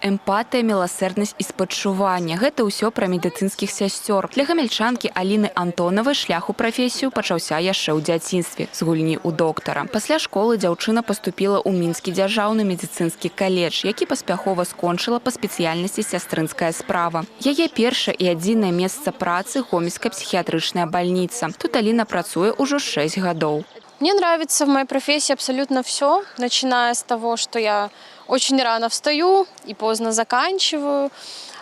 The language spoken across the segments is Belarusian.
эмпатыя, міласэрнасць і спачуванне. Гэта ўсё пра медыцынскіх сясцёр. Для гамельчанкі Аліны Антонавай шлях у прафесію пачаўся яшчэ ў дзяцінстве з гульні ў доктара. Пасля школы дзяўчына паступіла ў Мінскі дзяржаўны медыцынскі каледж, які паспяхова скончыла па спецыяльнасці сястрынская справа. Яе першае і адзінае месца працы – гомельская психиатричная больница. Тут Алина працуе уже 6 годов. Мне нравится в моей профессии абсолютно все, начиная с того, что я очень рано встаю и поздно заканчиваю.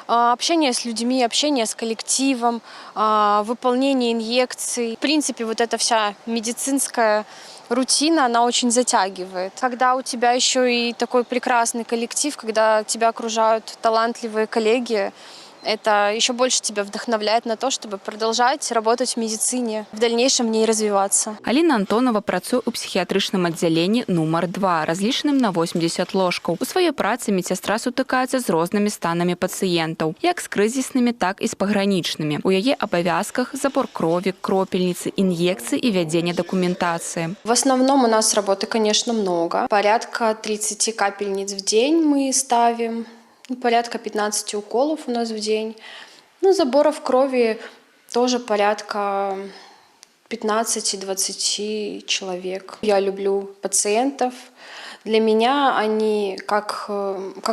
Общение с людьми, общение с коллективом, выполнение инъекций. В принципе, вот эта вся медицинская рутина, она очень затягивает. Когда у тебя еще и такой прекрасный коллектив, когда тебя окружают талантливые коллеги, это еще больше тебя вдохновляет на то, чтобы продолжать работать в медицине, в дальнейшем в ней развиваться. Аліна Антонова працуе ў псіхіятрычным аддзяленні нумар 2, разлічаным на 80 ложкаў. У сваёй працы медсястра сутыкаецца з рознымі станамі пацыентаў, як з крызіснымі, так і з пагранічнымі. У яе абавязках забор крови, кропельницы, инъекции и введение документации. В основном у нас работы, конечно, много. Порядка 30 капельниц в день мы ставим. Порядка 15 уколов у нас в день. Заборов крови тоже порядка 15-20 человек. Я люблю пациентов. Для меня они как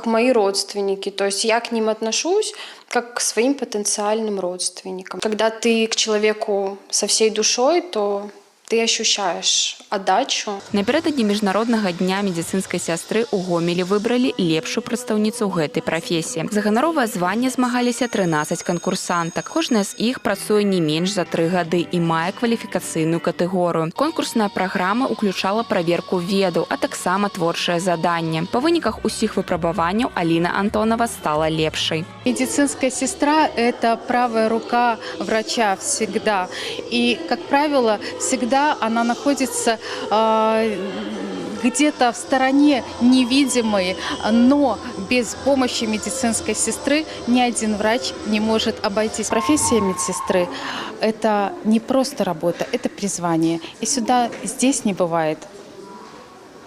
мои родственники. То есть я к ним отношусь как к своим потенциальным родственникам. Когда ты к человеку со всей душой, то ты ощущаешь отдачу. Напередадні міжнароднага дня медицинской сястры у Гомелі выбралі лепшую прадстаўніцу гэтай прафесіі. За ганаровае званне змагаліся 13 канкурсантак. Кожная з іх працуе не менш за 3 гады і мае кваліфікацыйную катэгорыю. Конкурсная праграма уключала праверку ведаў, а таксама творчае заданне. Па выніках усіх выпрабаванняў Аліна Антонова стала лепшай. Медицинская сестра – это правая рука врача всегда. И, как правило, всегда она находится где-то в стороне невидимой, но без помощи медицинской сестры ни один врач не может обойтись. Профессия медсестры – это не просто работа, это призвание. И здесь не бывает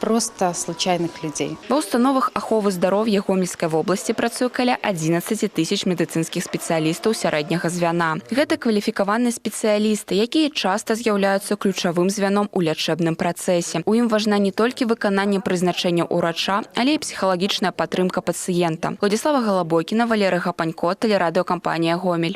просто случайных людей. Ва установах аховы здароўя Гомельскай вобласці працуе каля 11 тысяч медыцынскіх спецыялістаў сярэдняга звяна. Гэта кваліфікаваныя спецыялісты, якія часта з'яўляюцца ключавым звяном у лячэбным працэсе. У ім важна не толькі выкананне прызначэнняў урача, але і псіхалагічная падтрымка пацыента. Владислава Голобойкіна, Валерый Гапанько, тэлерадыёкампанія «Гомель».